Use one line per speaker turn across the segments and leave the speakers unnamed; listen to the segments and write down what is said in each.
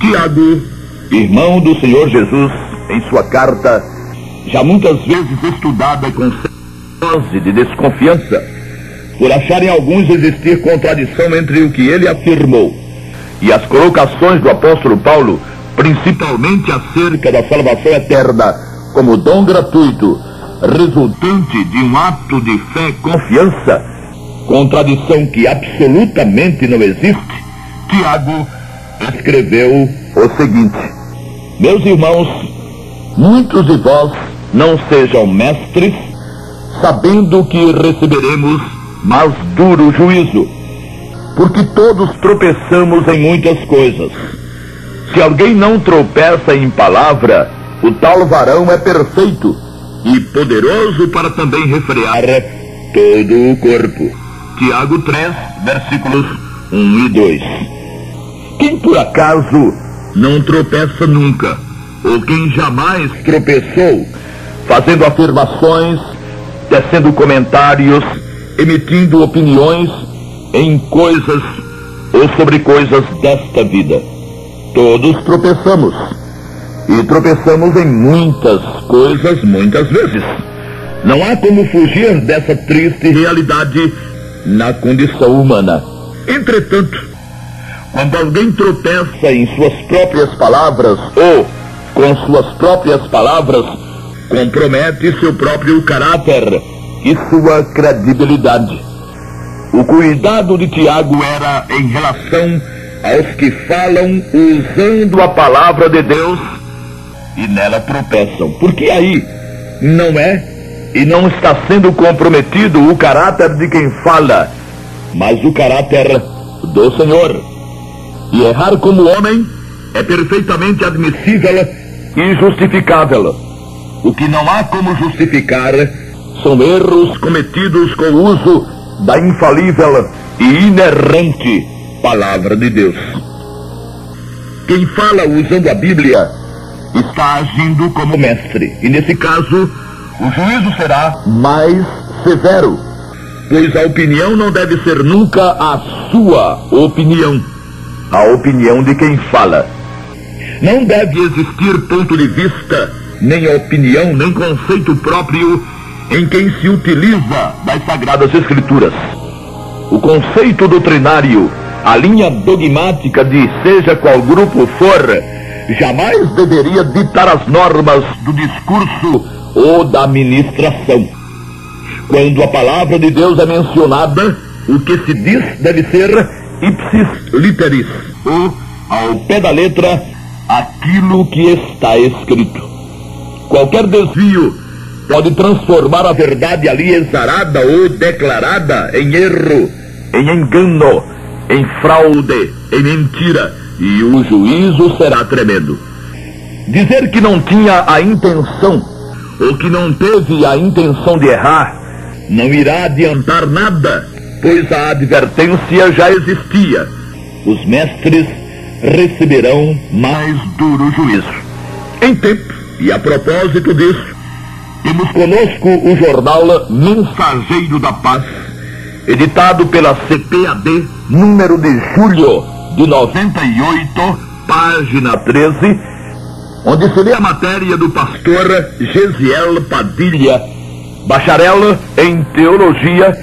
Tiago, irmão do Senhor Jesus, em sua carta, já muitas vezes estudada com dose de desconfiança, por acharem alguns existir contradição entre o que ele afirmou e as colocações do apóstolo Paulo, principalmente acerca da salvação eterna como dom gratuito, resultante de um ato de fé e confiança, contradição que absolutamente não existe, Tiago escreveu o seguinte: meus irmãos, muitos de vós não sejam mestres, sabendo que receberemos mais duro juízo, porque todos tropeçamos em muitas coisas. Se alguém não tropeça em palavra, o tal varão é perfeito e poderoso para também refrear todo o corpo. Tiago 3, versículos 1 e 2. Quem por acaso não tropeça nunca, ou quem jamais tropeçou, fazendo afirmações, tecendo comentários, emitindo opiniões em coisas ou sobre coisas desta vida? Todos tropeçamos, e tropeçamos em muitas coisas, muitas vezes. Não há como fugir dessa triste realidade na condição humana. Entretanto, quando alguém tropeça em suas próprias palavras ou com suas próprias palavras, compromete seu próprio caráter e sua credibilidade. O cuidado de Tiago era em relação aos que falam usando a palavra de Deus e nela tropeçam, porque aí não é e não está sendo comprometido o caráter de quem fala, mas o caráter do Senhor. E errar como homem é perfeitamente admissível e justificável. O que não há como justificar são erros cometidos com o uso da infalível e inerrante palavra de Deus. Quem fala usando a Bíblia está agindo como mestre, e nesse caso o juízo será mais severo, pois a opinião não deve ser nunca a sua opinião, a opinião de quem fala. Não deve existir ponto de vista, nem opinião, nem conceito próprio em quem se utiliza das Sagradas Escrituras. O conceito doutrinário, a linha dogmática de seja qual grupo for, jamais deveria ditar as normas do discurso ou da ministração. Quando a palavra de Deus é mencionada, o que se diz deve ser ipsis literis, ou, ao pé da letra, aquilo que está escrito. Qualquer desvio pode transformar a verdade ali exarada ou declarada em erro, em engano, em fraude, em mentira, e o juízo será tremendo. Dizer que não tinha a intenção, ou que não teve a intenção de errar, não irá adiantar nada, pois a advertência já existia. Os mestres receberão mais duro juízo. Em tempo, e a propósito disso, temos conosco o jornal Mensageiro da Paz, editado pela CPAD, número de julho de 98, página 13, onde se lê a matéria do pastor Gesiel Padilha, bacharel em teologia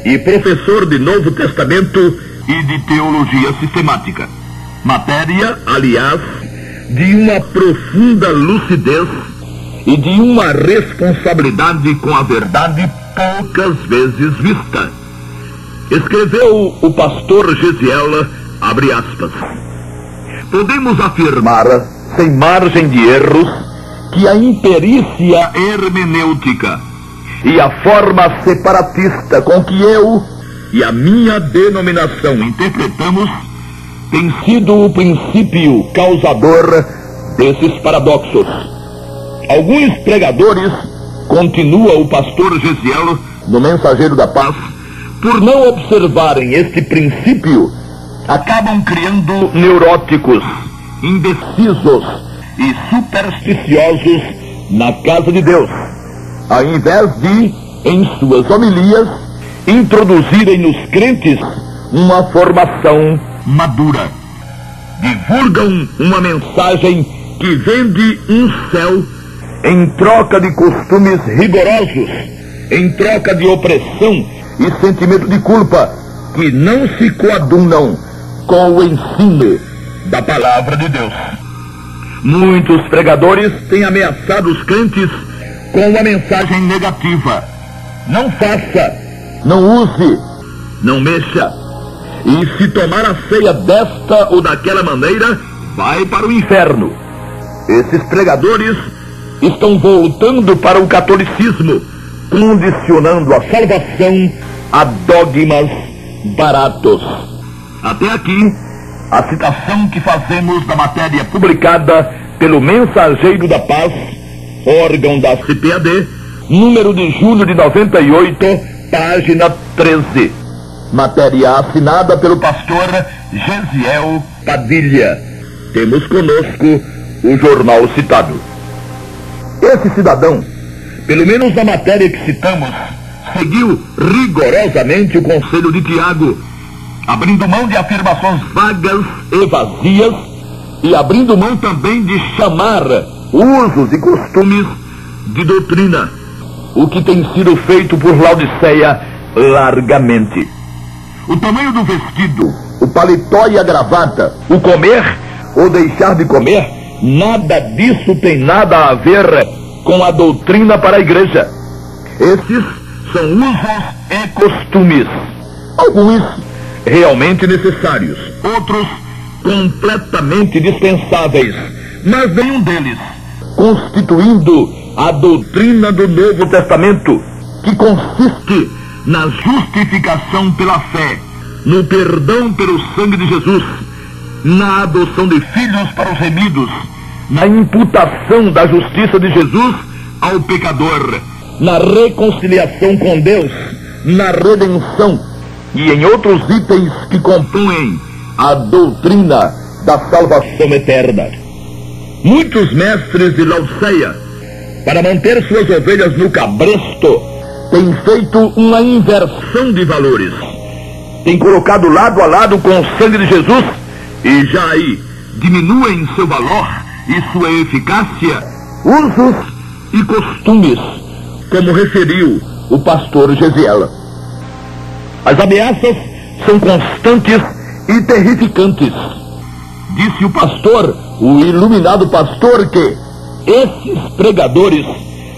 e professor de Novo Testamento e de teologia sistemática. Matéria, aliás, de uma profunda lucidez e de uma responsabilidade com a verdade poucas vezes vista. Escreveu o pastor Gesiel, abre aspas: podemos afirmar, sem margem de erros, que a imperícia hermenêutica e a forma separatista com que eu e a minha denominação interpretamos tem sido o princípio causador desses paradoxos. Alguns pregadores, continua o pastor Gesiel no Mensageiro da Paz, por não observarem este princípio, acabam criando neuróticos, indecisos e supersticiosos na casa de Deus, ao invés de em suas homilias, introduzirem nos crentes uma formação madura. Divulgam uma mensagem que vende um céu em troca de costumes rigorosos, em troca de opressão e sentimento de culpa, que não se coadunam com o ensino da palavra de Deus. Muitos pregadores têm ameaçado os crentes com uma mensagem negativa: não faça, não use, não mexa, e se tomar a ceia desta ou daquela maneira, vai para o inferno. Esses pregadores estão voltando para o catolicismo, condicionando a salvação a dogmas baratos. Até aqui, a citação que fazemos da matéria publicada pelo Mensageiro da Paz, órgão da CPAD, número de julho de 98, página 13. Matéria assinada pelo pastor Gesiel Padilha. Temos conosco o jornal citado. Esse cidadão, pelo menos na matéria que citamos, seguiu rigorosamente o conselho de Tiago, abrindo mão de afirmações vagas e vazias e abrindo mão também de chamar usos e costumes de doutrina, o que tem sido feito por Laodiceia largamente. O tamanho do vestido, o paletó e a gravata, o comer ou deixar de comer, nada disso tem nada a ver com a doutrina para a igreja. Esses são usos e costumes, alguns realmente necessários, outros completamente dispensáveis, mas nenhum deles constituindo a doutrina do Novo Testamento, que consiste na justificação pela fé, no perdão pelo sangue de Jesus, na adoção de filhos para os remidos, na imputação da justiça de Jesus ao pecador, na reconciliação com Deus, na redenção e em outros itens que compõem a doutrina da salvação eterna. Muitos mestres de Laodiceia, para manter suas ovelhas no cabresto, têm feito uma inversão de valores. Têm colocado lado a lado com o sangue de Jesus e já aí diminuem seu valor e sua eficácia, usos e costumes, como referiu o pastor Gesiel. As ameaças são constantes e terrificantes. Disse o pastor, o iluminado pastor, que esses pregadores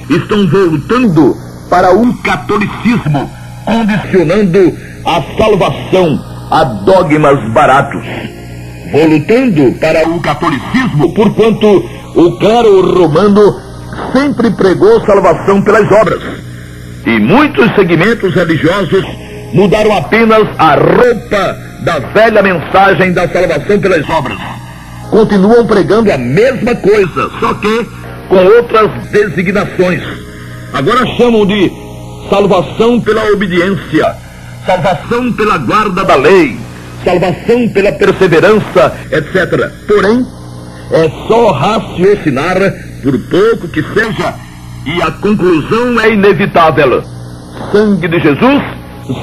estão voltando para um catolicismo, condicionando a salvação a dogmas baratos. Voltando para o catolicismo, porquanto o clero romano sempre pregou salvação pelas obras, e muitos segmentos religiosos mudaram apenas a roupa da velha mensagem da salvação pelas obras. Continuam pregando a mesma coisa, só que com outras designações. Agora chamam de salvação pela obediência, salvação pela guarda da lei, salvação pela perseverança, etc. Porém, é só raciocinar, por pouco que seja, e a conclusão é inevitável. Sangue de Jesus,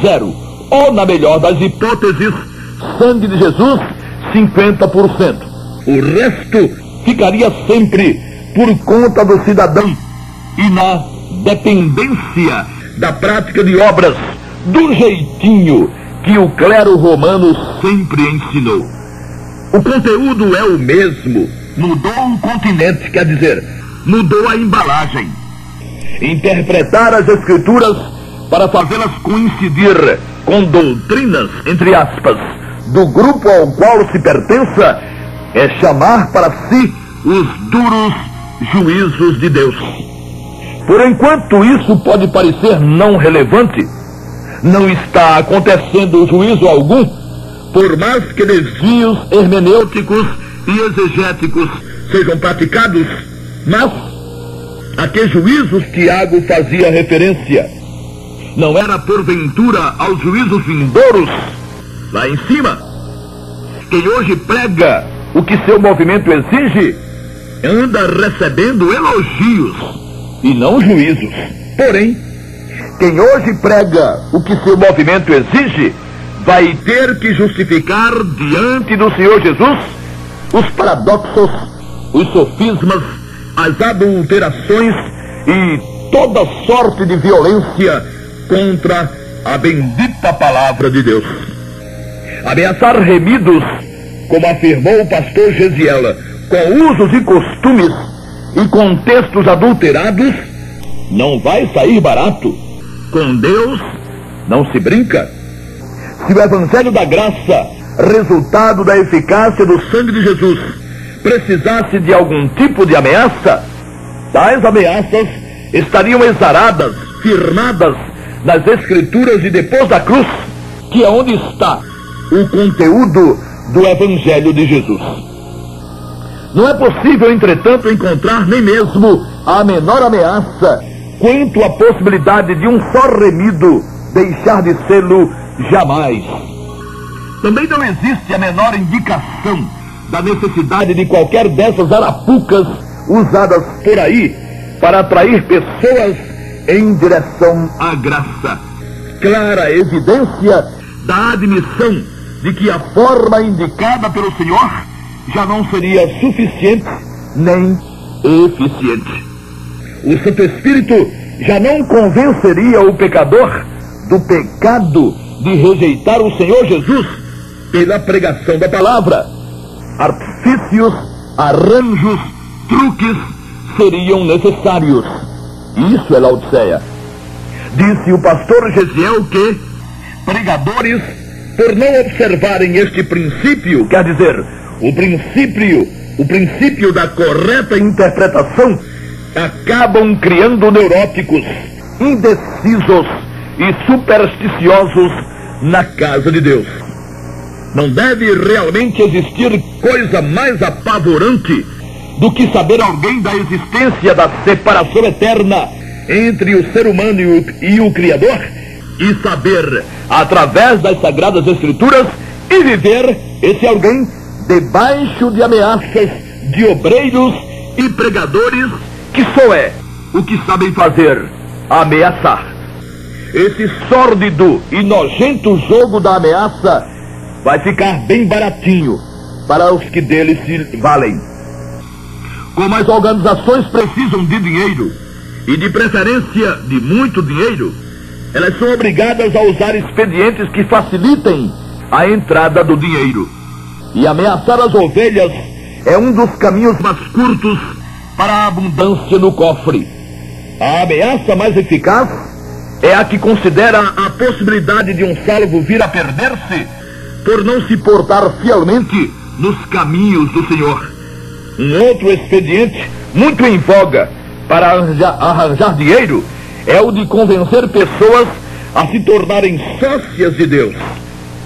zero. Ou, na melhor das hipóteses, sangue de Jesus, 50%. O resto ficaria sempre por conta do cidadão e na dependência da prática de obras, do jeitinho que o clero romano sempre ensinou. O conteúdo é o mesmo, mudou o continente, quer dizer, mudou a embalagem. Interpretar as escrituras para fazê-las coincidir com doutrinas, entre aspas, do grupo ao qual se pertença, é chamar para si os duros juízos de Deus. Por enquanto isso pode parecer não relevante, não está acontecendo juízo algum, por mais que desvios hermenêuticos e exegéticos sejam praticados, mas a que juízos Tiago fazia referência? Não era porventura aos juízos vindouros, lá em cima? Quem hoje prega o que seu movimento exige, anda recebendo elogios e não juízos. Porém, Quem hoje prega o que seu movimento exige, vai ter que justificar diante do Senhor Jesus os paradoxos, os sofismas, as adulterações e toda sorte de violência contra a bendita palavra de Deus. Ameaçar remidos, como afirmou o pastor Gesiel, com usos e costumes e com textos adulterados, não vai sair barato. Com Deus não se brinca. Se o Evangelho da Graça, resultado da eficácia do sangue de Jesus, precisasse de algum tipo de ameaça, tais ameaças estariam exaradas, firmadas nas Escrituras de depois da cruz, que é onde está o conteúdo do Evangelho de Jesus. Não é possível, entretanto, encontrar nem mesmo a menor ameaça quanto à possibilidade de um só remido deixar de sê-lo jamais. Também não existe a menor indicação da necessidade de qualquer dessas arapucas usadas por aí para atrair pessoas em direção à graça. Clara evidência da admissão de que a forma indicada pelo Senhor já não seria suficiente nem eficiente. O Santo Espírito já não convenceria o pecador do pecado de rejeitar o Senhor Jesus pela pregação da palavra. Artifícios, arranjos, truques seriam necessários. Isso é Laodiceia. Disse o pastor Gesiel que pregadores, por não observarem este princípio, quer dizer, o princípio da correta interpretação, acabam criando neuróticos, indecisos e supersticiosos na casa de Deus. Não deve realmente existir coisa mais apavorante do que saber alguém da existência da separação eterna entre o ser humano e o Criador, e saber, através das Sagradas Escrituras, e viver esse alguém debaixo de ameaças de obreiros e pregadores que só é o que sabem fazer: ameaçar. Esse sórdido e nojento jogo da ameaça vai ficar bem baratinho para os que dele se valem. Como as organizações precisam de dinheiro, e de preferência de muito dinheiro, elas são obrigadas a usar expedientes que facilitem a entrada do dinheiro. E ameaçar as ovelhas é um dos caminhos mais curtos para a abundância no cofre. A ameaça mais eficaz é a que considera a possibilidade de um salvo vir a perder-se por não se portar fielmente nos caminhos do Senhor. Um outro expediente muito em voga para arranjar dinheiro é o de convencer pessoas a se tornarem sócias de Deus.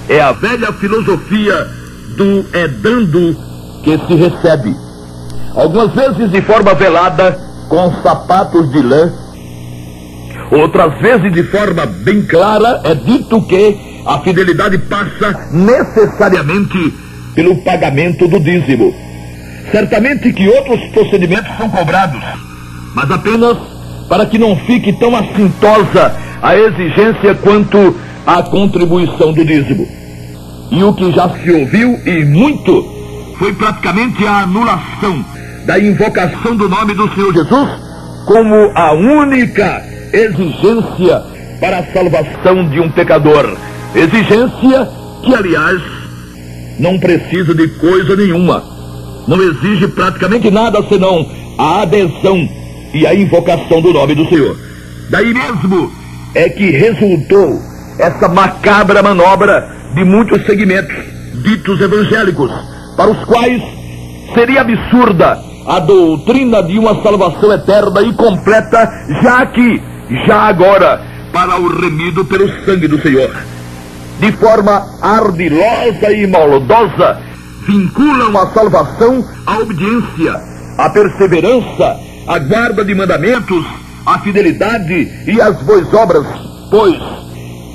É a velha filosofia do é dando que se recebe. Algumas vezes de forma velada, com sapatos de lã. Outras vezes de forma bem clara, é dito que a fidelidade passa necessariamente pelo pagamento do dízimo. Certamente que outros procedimentos são cobrados, mas apenas para que não fique tão assintosa a exigência quanto a contribuição do dízimo. E o que já se ouviu, e muito, foi praticamente a anulação da invocação do nome do Senhor Jesus como a única exigência para a salvação de um pecador. Exigência que, aliás, não precisa de coisa nenhuma. Não exige praticamente nada senão a adesão e a invocação do nome do Senhor. Daí mesmo é que resultou essa macabra manobra de muitos segmentos ditos evangélicos, para os quais seria absurda a doutrina de uma salvação eterna e completa, já aqui, já agora, para o remido pelo sangue do Senhor. De forma ardilosa e maldosa, vinculam a salvação à obediência, à perseverança, à guarda de mandamentos, à fidelidade e às boas obras, pois,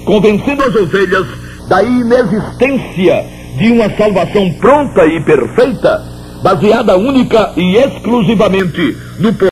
convencendo as ovelhas da inexistência de uma salvação pronta e perfeita, baseada única e exclusivamente no poder